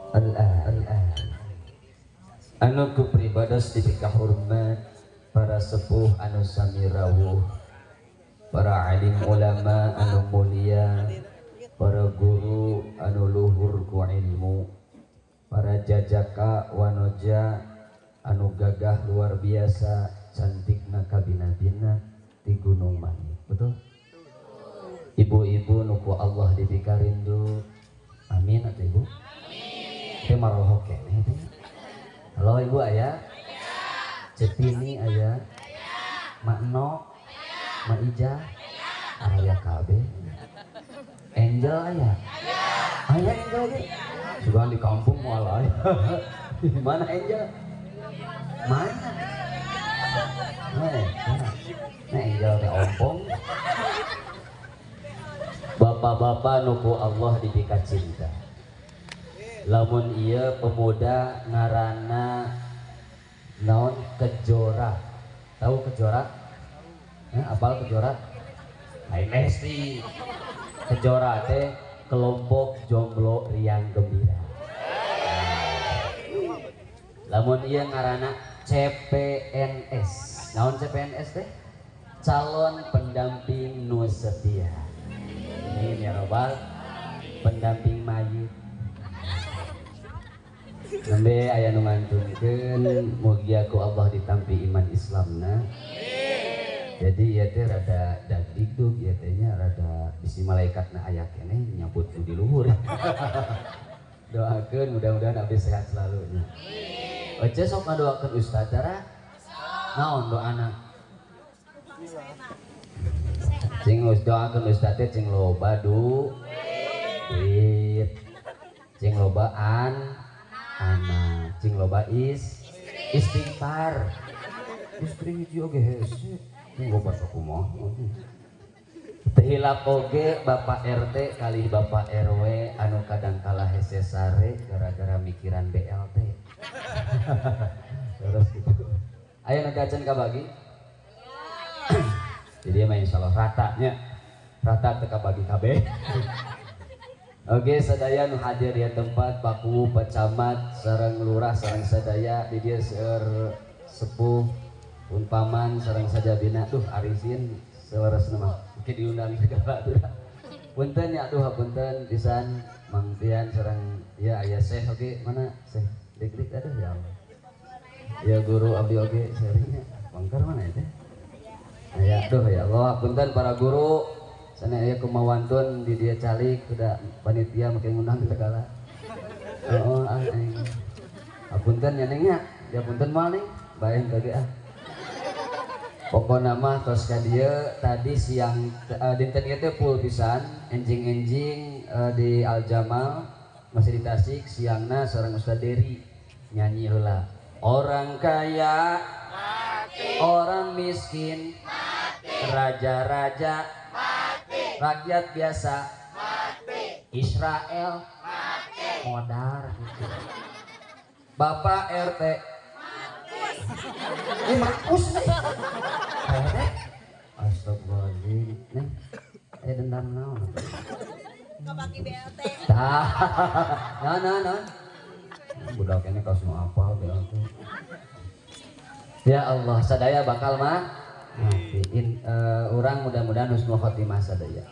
Al-an anu ku pribados dipikah hormat para sepuh anu sami rawuh, para alim ulama anu mulia, para guru anu luhur ku ilmu, para jajaka wanoja anu gagah luar biasa cantikna kabina-bina di Gunung Mani. Betul? Ibu-ibu nuku Allah dipikarindu. Amin atuh ibu. Teh marohok keneh teh. Halo ibu aya? Cepini aya? Makno? Ma Ija? Aya kabeh. Angel aya? Aya Angel ge? Sudah di kampung moal aya. Mana Angel? Mana? Mana? Nah Angel teh ompong. Bapak-bapak nuku Allah dipika cinta. Lamun iya pemuda ngaranna naon Kejora. Tahu Kejora? Apal Kejora? Lain Lesti. Kejora teh kelompok jomblo riang gembira. Lamun iya ngaranna CPNS. Naon CPNS teh? Calon pendamping nu setia. Ini ya Robbal, pendamping mayit. Nembe aya nu ngantunkeun mugi ku Allah ditampi iman Islamna. Jadi ieu teh rada dagdikduk ieu teh nya rada bisi malaikatna aya keneh nyambut nu di luhur. Doakeun mudah-mudahan abdi sehat selalu nya. Oce sok ngadoakeun ustaz tara. Naon doana? Cing doakeun ustaz teh cing loba duit. Cing lobaan anak, cing loba istighfar. Istri hiji oge hese. Cing loba sakumaha. Teu hilap oge Bapak RT kali Bapak RW anu kadang kala hese sare gara-gara mikiran BLT. Terus gitu. Aya nu kacan kabagi? Jadi mah insyaallah ratanya. Rata teu kabagi kabeh. Oke, sadaya nu hadir di tempat Paku, Pacamat, sareng lurah, sareng sadaya di dieu seueur sepuh paman sareng sajabina. Duh arisin seleresna mah. Oke diundang segala tuh. Punten ya atuh hapunten pisan Mang Tian sareng ya aya Syekh oge mana Syekh Dik-dik aduh ya Allah. Ya guru abdi oge sharingnya. Bangkar mana ya teh? Ya aduh ya Allah hapunten para guru. Sana aya kumawantun di dia calik udah panitia make ngundang segala. Oh aing. Apunten nya Neng nya. Ya punten moal nih. Bae kage ah. Pokona mah tos ka dieu tadi siang dinten ieu teh full pisan enjing-enjing di Al Jamal masih di Tasik siangna sareng Ustaz Dery nyanyi heula. Orang kaya mati. Orang miskin mati. Raja-raja rakyat biasa mati. Israel mati. Modar gitu. Bapak RT mati. Makus nih. Astagfirullahaladzim. Nih, dendam naon? Kabagi BLT. Nah. Budak ini kaos mau apa BLT. Ya Allah, sadaya bakal maafin orang mudah-mudahan husnul khotimah sadaya.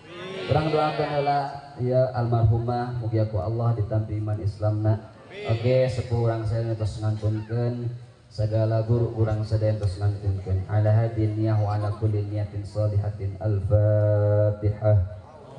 Urang doakeun heula ya almarhumah mugi ku Allah ditampi iman Islamna. Oke, sepuh urang saya tos ngantunkeun sagala guru urang sadaya tos ngantunkeun ala hadin niyah wa ala kulli niyatin shalihatin al-Fatihah.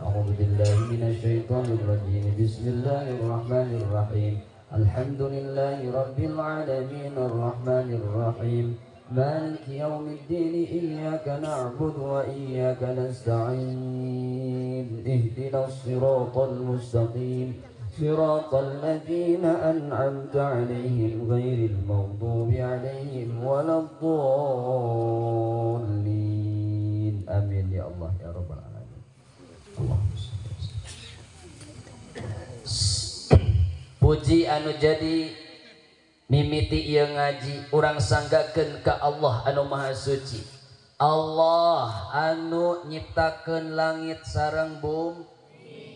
A'udzu billahi minasyaitonir rajim. Bismillahirrahmanirrahim. Alhamdulillahi rabbil alamin arrahmanir rahim. مالك يوم الدين إياك نعبد وإياك نستعين اهدنا الصراط المستقيم صراط الذين أنعمت عليهم غير المغضوب عليهم ولا الضالين آمين يا الله يا رب العالمين. اللهم puji anu jadi mimiti ieu ngaji urang sanggakeun ka Allah anu maha suci. Allah anu nyiptakeun langit sareng bumi.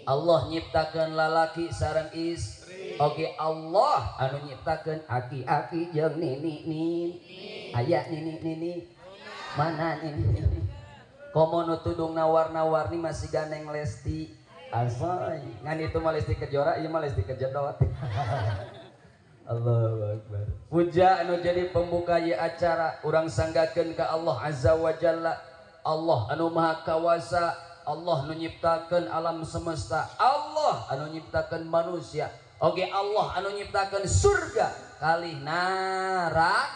Allah nyiptakeun lalaki sareng istri. Oke Allah anu nyiptakeun aki-aki jeung nini aya nini mana nini komo nu tudungna warna-warni masih ganeng Lesti asoy ngan itu mah Lesti Kejora ieu mah Lesti Kejedot. Allahu Akbar. Puja anu jadi pembuka ieu acara urang sanggakeun ka Allah Azza wa Jalla. Allah anu maha kawasa, Allah anu nyiptakeun alam semesta, Allah anu nyiptakeun manusia. Oke Allah anu nyiptakeun surga kalih neraka.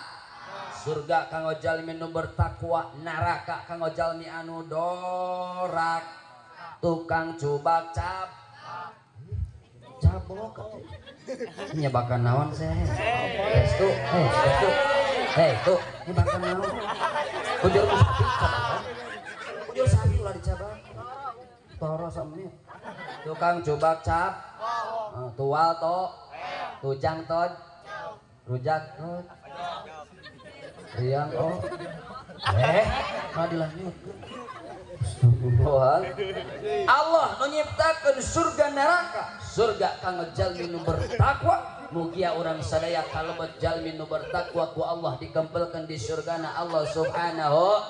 Surga kanggo jalmi nu bertakwa, neraka kanggo jalmi anu dorak. Tukang cubak cabok nyebakan naon seh restu tuh nyebakan naon ujur sapi ulah dicabak toro samit tukang cubak tual to tujang tod rujak tod riang dilanjut Allah nu nyiptakeun surga neraka. Surga kanggo jalmi nu bertakwa, mugia urang sadaya kalebet jalmi nu bertakwa ku Allah dikempelkeun di surgana Allah Subhanahu.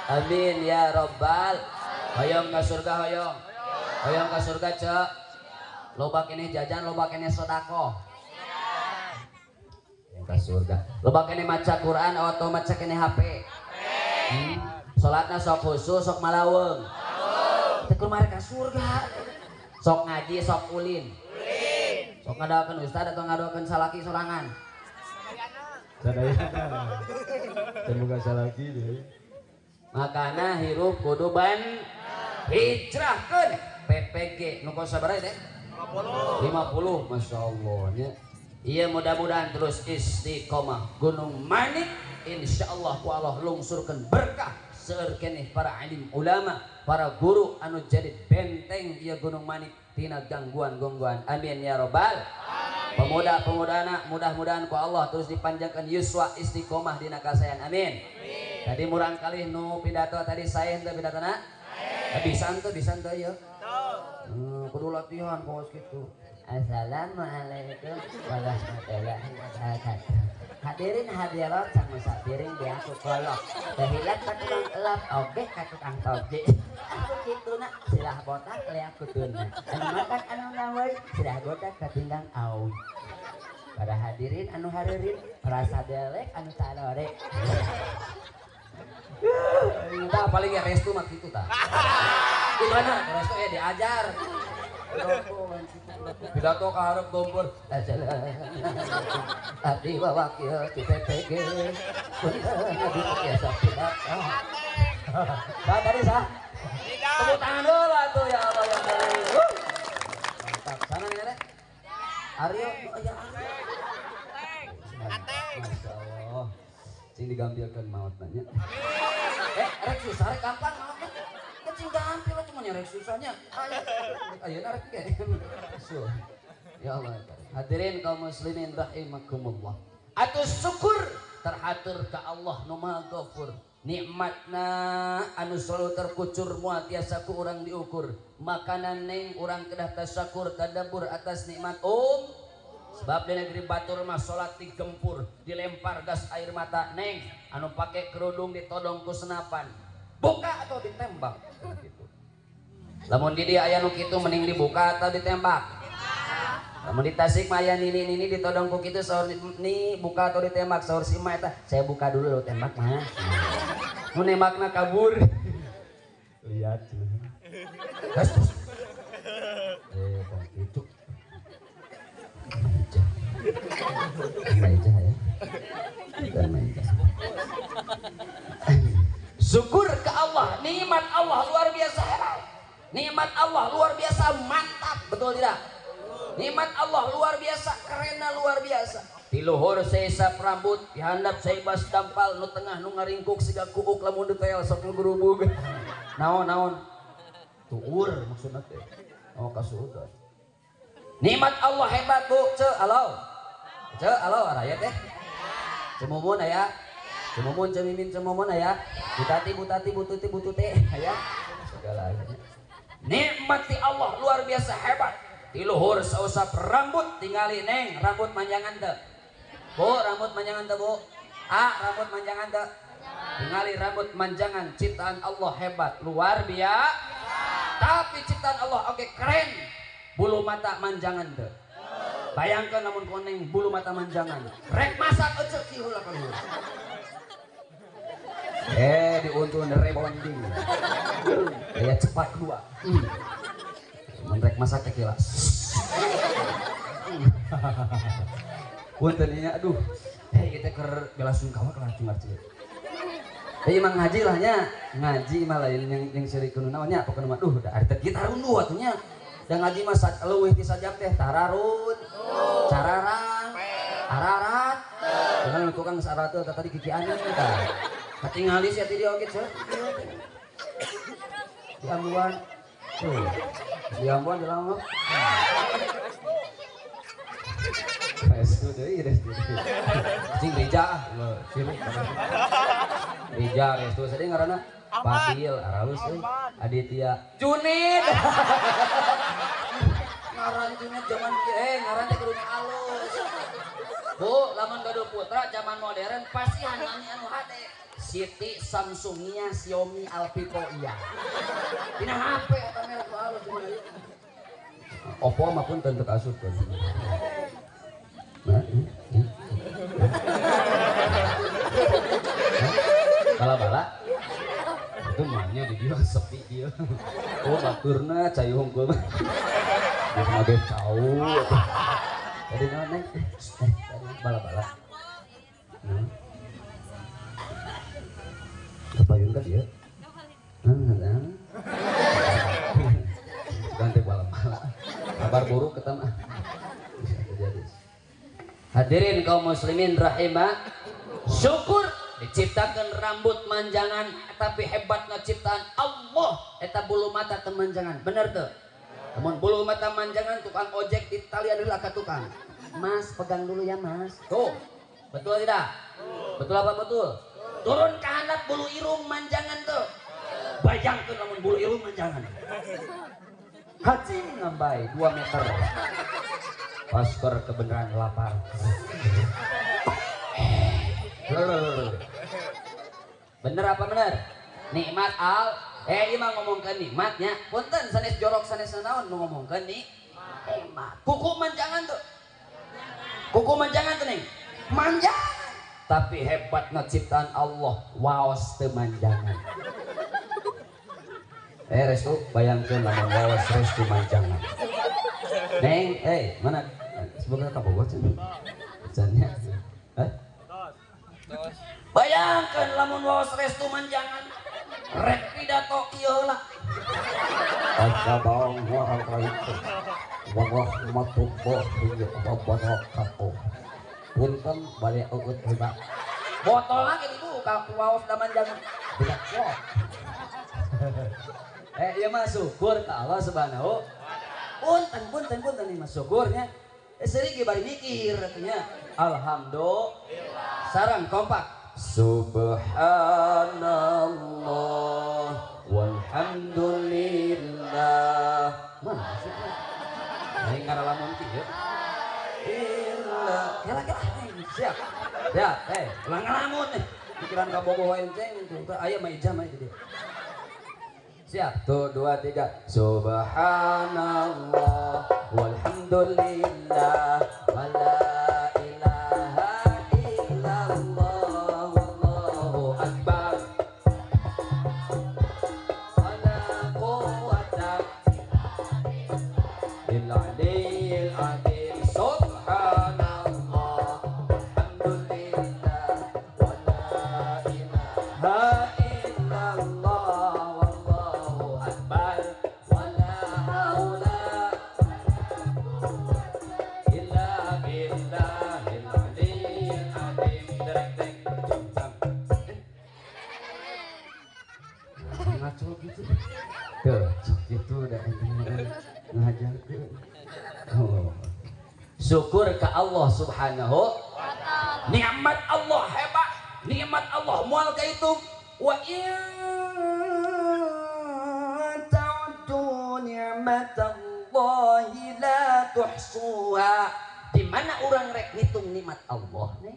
Amin ya rabbal. Hoyong ka surga hoyong. Hoyong ka surga cek. Loba keneh jajan, loba keneh sedekah. Yang ka surga. Loba keneh maca Quran atau maca keneh HP. Salatna sok khusus sok malaweung. Teu kumaha ka surga. Sok ngaji sok ulin. Sok ngadaokeun ustad atau ngadaokeun salaki sorangan. Sadayana. Teu boga salaki deui. Makana hirup kudu ban hijrahkeun PPG nu kos sabaraha teh? 50. Masyaallah nya. Iya mudah-mudahan terus istiqomah Gunung Manik insyaallah ku Allah lungsurkeun berkah seueur keneh para alim ulama, para guru anu jadi benteng ieu Gunung Manik tina gangguan-gangguan. Amin ya rabbal. Pemuda-pemudana mudah-mudahan ku Allah terus dipanjangkeun yuswa istiqomah dina kasayan. Amin. Tadi murang kali nu pidato tadi saya henteu pidatona? Bisan teu ieu. Kudu latihan kos kitu. Assalamualaikum warahmatullahi wabarakatuh. Hadirin hadirat sang musafirin di aku kolok. Dahilat ka tukang elap oge ka tukang toge. Aku kituna silah botak le aku tuna. Anu matak anu ngawai silah botak ka pinggang au. Para hadirin anu hadirin rasa delek anu salore. Tah paling ya restu mah kitu tah. Gimana restu ya diajar. Pidato kaharep gombor adi wawakil di PPG punten biasa pidato tadi sah tepuk tangan dulu tuh ya Allah ya Allah. Mantap sana nih Rek Aryo ya Masya Allah cing digambilkan maut nanya Rek susah Rek gampang mautnya cing gampil cuma nyarek susahnya ayo narik kayak ya Allah. Hadirin kaum muslimin rahimakumullah. Atus syukur terhatur ka Allah nu Maha Ghafur. Nikmatna anu selalu terkucur moal tiasa ku urang diukur. Makanan neng urang kedah tasyakur tadabbur atas nikmat sebab di negeri batur mah salat digempur, dilempar gas air mata neng anu pake kerudung ditodong ku senapan. Buka atau ditembak gitu. Lamun di dia aya nu kitu mending dibuka atau ditembak. Lamun di Tasik mah aya nini ditodong ku kitu saur ni buka atau ditembak saur si mah eta saya buka dulu lo tembak mah. Mun nembakna kabur. Lihat. Gas. Bang itu. Meja ya. Dan meja. Syukur ke Allah, nikmat Allah luar biasa hebat. Nikmat Allah luar biasa mantap, betul tidak? Nikmat Allah luar biasa, kerenna luar biasa. Di luhur seisap rambut, di handap seibas dampal, nu tengah nu ngaringkuk siga kuuk lamun detail sok ngegerubug. Naon tuur maksudna teh. Oh kasudan. Nikmat Allah hebat Bu, alo raya teh. Cemumun aya. Cemumun cemimin cemumun aya. Butati butute aya. Segala aya. Nikmati Allah luar biasa hebat. Di luhur sausap rambut tingali neng rambut manjangan teu. Bu, rambut manjangan teu Bu? Rambut manjangan teu? Tingali rambut manjangan ciptaan Allah hebat luar biasa. Tapi ciptaan Allah oke keren. Bulu mata manjangan teu. Bayangkan namun koneng bulu mata manjangan. Rek masak ecek kieu lah kalau. Diuntun rebonding. Kayak cepat dua. Menrek masak kecil. Punten nya aduh. Kita keur bela sungkawa kelar cungar cieu. Emang ngaji lah nya. Ngaji mah lain yang sirikeun naon nya pokona mah duh da ari teh kita runduh atuh nya. Da ngaji mah leuwih ti sajam teh tararun. Cararang. Ararat. Dengan tukang sarat teh tadi kikian tah. Katingali sia ti dia oge cenah. Di ambuan. Tuh. Di ambuan di lama. Restu deui restu. Cing Rija lo cilik. Rija restu sadeu ngaranna Fadil Aralus euy. Aditya Junid. Ngaran Junid zaman ngaran teh kudu alus. Bu, lamun gaduh putra zaman modern pasti anu hade. Siti, Samsungnya, Xiaomi, Alpico iya. Dina HP eta merek alus cuma. Oppo mah pun tentu asup kan. Bala-bala. Itu mahnya di dia sepi dia. Oh baturna cai hungkul mah. Dia mage cau. Tadi naon bala-bala. Kebayun kan dia? Ganti bala-bala. Kabar buruk ketemu. Bisa terjadi. Hadirin kaum muslimin rahimah. Syukur diciptakan rambut manjangan tapi hebatna ciptaan Allah eta bulu mata temanjangan. Bener tuh? Namun bulu mata manjangan tukang ojek di tali adalah ke tukang. Mas pegang dulu ya mas. Tuh. Betul tidak? Betul apa betul? Turun ke handap bulu irung manjangan tuh. Bayangkan namun bulu irung manjangan. Hacing ngambai 2 meter. Paskor kebenaran lapar. Bener apa bener? Nikmat al. Imam ngomongkan nikmatnya. Punten sanes jorok sanes naon nu ngomongkan nikmat. Kuku manjangan tuh. Kuku manjangan tuh nih. Manjangan. Tapi hebatnya ciptaan Allah waos teu manjangan. Restu bayangkeun lamun waos restu manjangan. Neng, mana? Semoga kabogoh cenah. Cenah. Bayangkan lamun waos restu manjangan. Rek pidato ieu heula. Assalamualaikum warahmatullahi wabarakatuh. Punten balik ugut hebat. Botol lagi dibuka waos da manjangan. Tidak kok. Ieu mah syukur ka Allah Subhanahu. Punten nih mas syukurnya. Sering bari mikir katanya. Alhamdulillah. Sarang kompak. Subhanallah walhamdulillah. Mana maksudnya? Aing ngaralamun kieu. Siap. Ulang ngalamun nih. Pikiran kabogoh wae ceng tuh. Aya mah ijah mah itu dia. Siap. Tuh 2 3. Subhanallah walhamdulillah wala ilaha illallah wallahu akbar. Wala quwwata illa billahil azim. Subhanallah walhamdulillah wala ilaha illallah wallahu akbar. Wala haula illa billahil aliyyil azim. Derek ngaco gitu. Tuh, gitu udah ngajarkeun. Oh. Syukur ke Allah Subhanahu wa ta'ala. Nikmat Allah hebat. Nikmat Allah moal kaitung. Wa in ta'uddu ni'matallahi ni'matallahi la tuhsuha. Di mana orang rek ngitung nikmat Allah nih?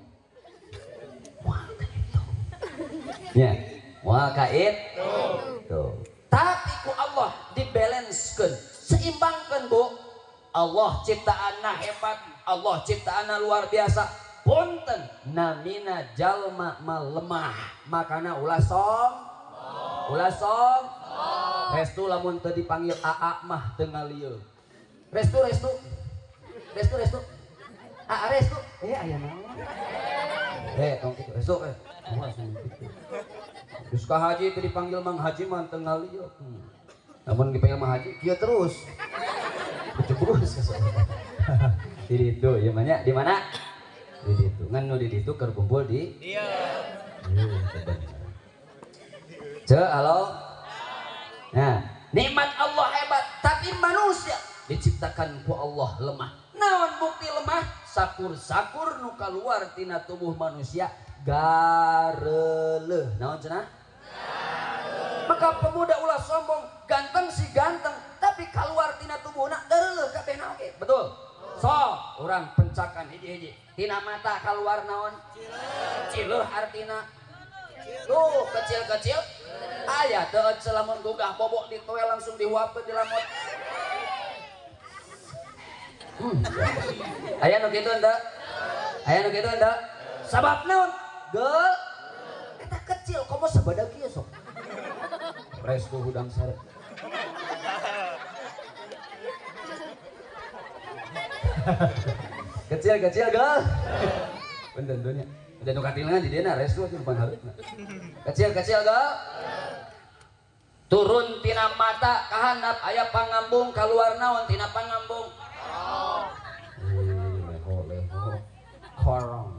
Wah itu. Ya, wah kait. Tuh. Tapi ku Allah dibalancekan, seimbangkan bu. Allah ciptaanna hebat, Allah ciptaanna luar biasa. Punten namina jalma malemah, makana ulah som. Restu lamun teu dipanggil AA mah teu ngalieu. Restu. AA restu. Aya naon? Tong kitu restu langsung kitu. Geus ka haji teu dipanggil Mang Haji mah teu ngalieu. Namun dipanggil Mang Haji kieu terus. Terus. Di ditu ya manya di mana? Di ditu. Ngan nu di ditu keur kumpul di Iya. Halo. Nah, nikmat Allah hebat, tapi manusia diciptakan ku Allah lemah. Naon bukti lemah? Sakur-sakur nu kaluar tina tubuh manusia gareuleuh. Naon cenah? Maka pemuda ulah sombong, ganteng si ganteng, tapi kaluar tina tubuhna gareuleuh kabehna oge. Betul? So, urang pencakan hiji-hiji. Tina mata kaluar naon? Cileuh artina. Tuh, kecil-kecil. Aya teu lamun gugah bobok di toel langsung dihuapkeun di lamot. Aya nu kitu henteu? Sabab naon? Geul. Eta kecil komo sabada kieu sok. Restu hudang sare. Kecil geul. Punten dunya. Udah nu katilangan di dieu restu atuh pan hareupna. Kecil geul. Turun tina mata kahandap aya pangambung kaluar naon tina pangambung. Leho. Korong.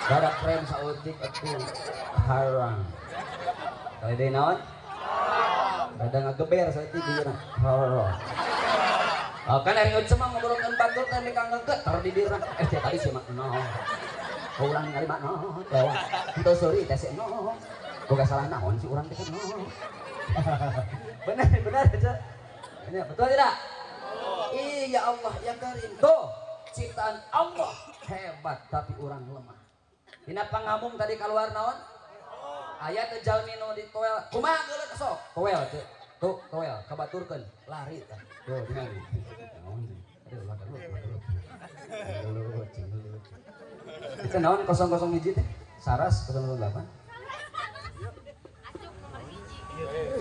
Dada krem sautik atuh harang. Kali deui naon? Dada ngageber sautik dieuna. Korong. Oh kan ari eut mah ngobrolkeun batur teh mika ngeuketer di dirna. Tadi si mak no. Urang ningali mak no. Dewa. Henteu seuri teh si no. Boga salah naon si urang teh no. Benar aja. Ini betul tidak? Iya Allah ya Karim. Tuh ciptaan Allah hebat tapi orang lemah. Dina pangambung tadi keluar naon? Aya teh jalmi nu di toel. Kumaha geuleuh sok? Toel teh. Tuh toel kabaturkeun lari tah. Tuh dina di. Naon sih? Aduh lalu. Itu naon 001 teh? Saras 008.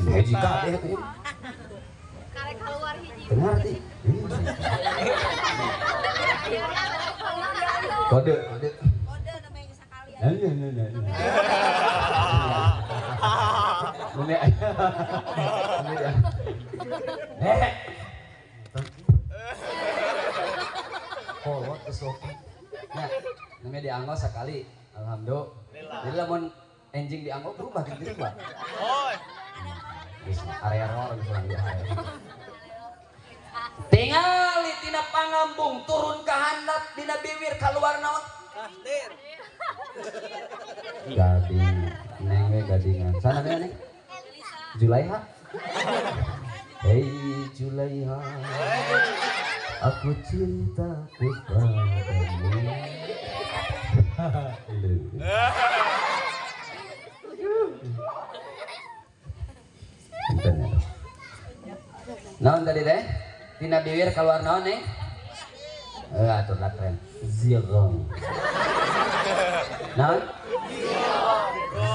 Hiji kabeh teh. Karek keluar hiji. Benar teh. Kode. Kode namanya sakali aja. Kolot kesopan. Nah, namanya dianggo sekali. Alhamdulillah. Jadi lamun enjing dianggo berubah gitu berubah. Area roh misalnya di area. Tingali tina pangambung turun ke handap dina bibir keluar naon? Gading, neng we gadingan. Sana neng. Julaiha. Hei Julaiha, aku cinta padamu. Naon tadi teh? Tina bibir keluar naon nih? Atur lah keren. Zirong. Naon?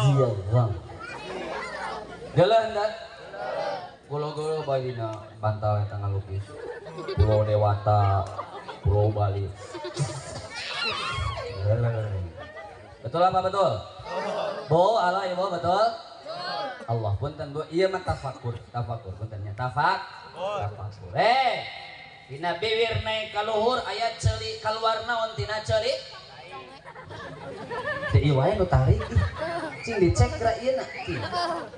Zirong. Geuleuh hendak. Golo-golo balina bantal eta ngalukis. Pulau Dewata, Pulau Bali. Betul apa betul? Bo, Allah ibu betul? Allah punten Bu, ieu mah tafakur puntennya tafakur. Dina bibir naik ka luhur aya ceuli kaluar naon tina ceuli? Teu ieu wae nu tarik. Cing dicek ra ieu na.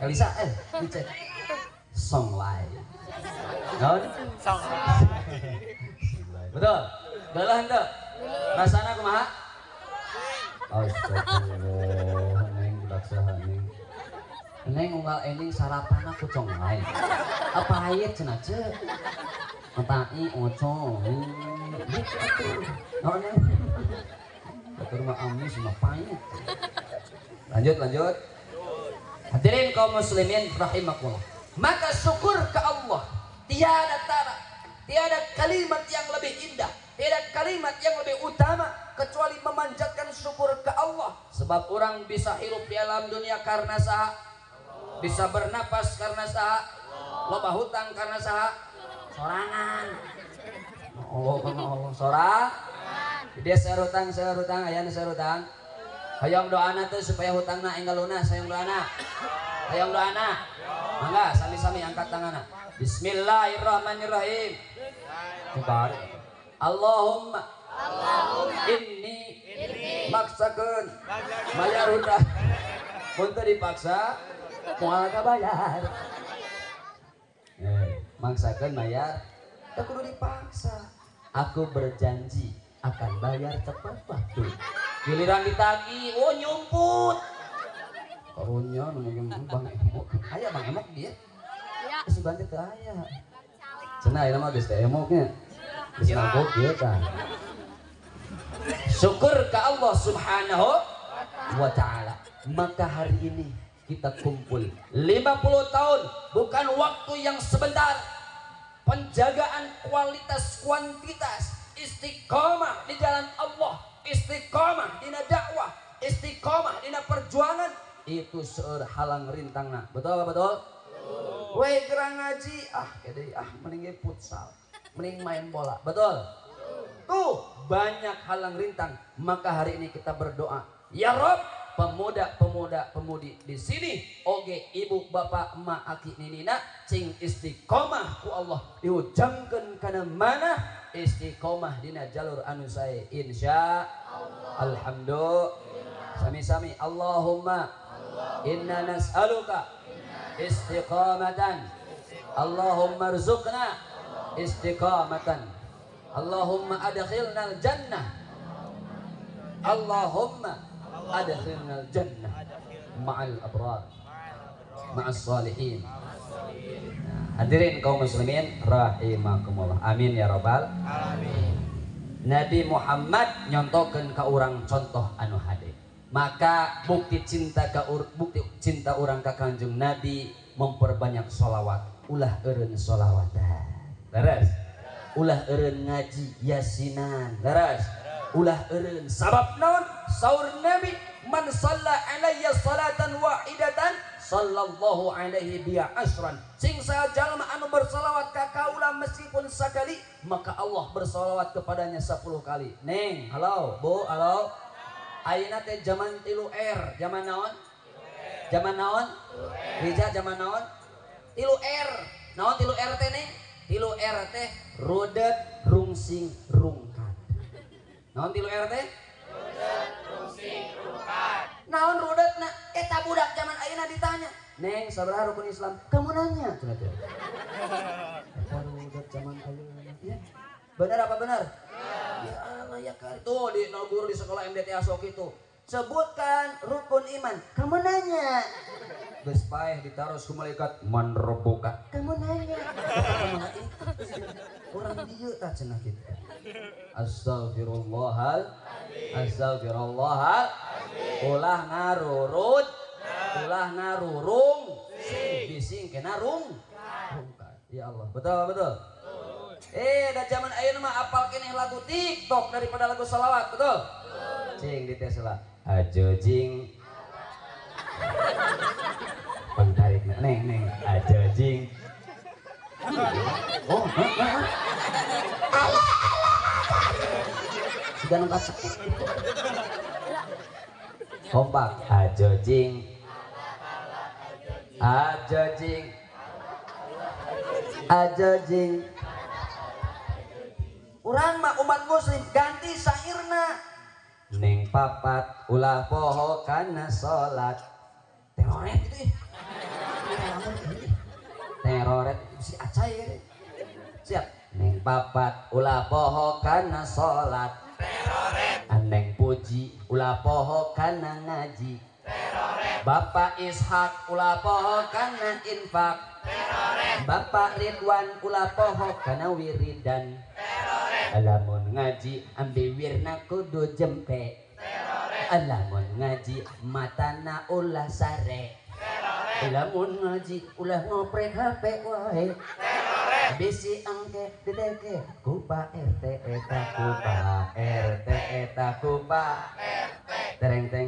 Elisa dicek. Song lain. Naon? Song lain. Betul. Geuleuh henteu? Rasana kumaha? Astagfirullah, neng budak saha neng. Neng unggal ending sarapan aku cong lain. Apa aya cenah ceuk? Entai oco. Naonnya? Batur mah amis mah pahit. Lanjut. Hadirin kaum muslimin rahimakumullah. Maka syukur ke Allah tiada kalimat yang lebih indah, tiada kalimat yang lebih utama kecuali memanjatkan syukur ke Allah. Sebab orang bisa hidup di alam dunia karena saha, bisa bernapas karena saha, loba hutang karena saha, sorangan. Allah sorang. Dia serutang aya serutang. Hayang doana teh supaya hutangna enggal lunas, hayang doana. Mangga sami-sami angkat tanganna. Bismillahirrahmanirrahim. Coba. Allahumma inni maksakeun bayar hutang. Mun teu dipaksa moal kabayar. Maksakeun bayar teu kudu dipaksa. Aku berjanji akan bayar tepat waktu. Giliran ditagih, oh nyumput. Karunya nunggu Bang Emok. Aya Bang Emok dia. Ya. Si bantu teu aya. Cenah ieu mah geus teh emoknya. Geus mabok ieu tah. Syukur ke Allah Subhanahu wa taala. Maka hari ini kita kumpul 50 tahun bukan waktu yang sebentar. Penjagaan kualitas kuantitas, istiqomah di jalan Allah, istiqomah dina dakwah, istiqomah dina perjuangan itu seueur halang rintangna. Betul? Weh gerang ngaji, mending futsal, mending main bola. Betul? Tuh banyak halang rintang. Maka hari ini kita berdoa, ya Rob, pemuda-pemudi di sini, oge ibu bapak emak aki ninina, cing istiqomah ku Allah diujangkeun kana mana istiqomah dina jalur anu sae insya Allah. Alhamdulillah. Sami-sami Allahumma inna nas'aluka istiqamatan. Allahumma rzuqna istiqamatan. Allahumma adkhilnal jannah. Allahumma adkhilnal jannah ma'al abrar ma'as salihin. Hadirin kaum muslimin rahimakumullah. Amin ya rabbal alamin. Nabi Muhammad nyontokeun ka urang contoh anu hade. Maka bukti cinta urang ka Kanjeng Nabi memperbanyak sholawat. Ulah eureun sholawatan. Leres. Ulah eureun ngaji yasinan. Leres. Ulah eureun sabab naon? Saur Nabi, man shalla alayya salatan wahidatan sallallahu alaihi biha asran. Sing sajalma anu bersalawat ka kaula meskipun sakali, maka Allah bersalawat kepadanya 10 kali. Neng, halo, Bu, halo. Ayeuna teh zaman 3R, zaman naon? Zaman naon? Rija zaman naon? 3R. Naon 3R teh, Neng? 3R teh rudet, rungsing, rungkat. Naon 3R teh? Rudet, rungsing, rungkat. Naon rudetna? Eta budak zaman ayeuna ditanya, "Neng, sabaraha rukun Islam?" Kamu nanya. Cenah teh. Eta rudet zaman ayeuna. Ya. Benar apa benar? Ya Allah ya kali. Tuh di guru di sekolah MDT Asok itu. Sebutkan rukun iman. Kamu nanya. Geus paeh ditaruh ku malaikat man rabbuka. Kamu nanya. Urang dieu tah cenah kitu. Astagfirullahal. Ulah ngarurut, ulah ngarurung, bising kena rung. Ya Allah, betul. Da zaman ayeuna mah apal keneh lagu TikTok daripada lagu shalawat, betul? Cing di tes lah. Ajo jing. Pantarik neng ajo jing. Oh, Allah. Sudah nunggu cek. Kompak ajo jing. Urang mah umat muslim ganti syairna. Neng papat ulah poho kana salat. Teroret itu. Teroret si acai. Siap. Neng papat ulah poho kana salat. Teroret. Neng puji ulah poho kana ngaji. Teroret. Bapak Ishak ulah poho kana infak. Bapak Ridwan ulah poho kana wiridan. Lamun ngaji ambiwirna kudu jempe. Lamun ngaji matana ulah sare. Lamun ngaji ulah ngoprek HP wae. Bisi angke diteke kupa RT eta kupa RT eta kupa tereng teng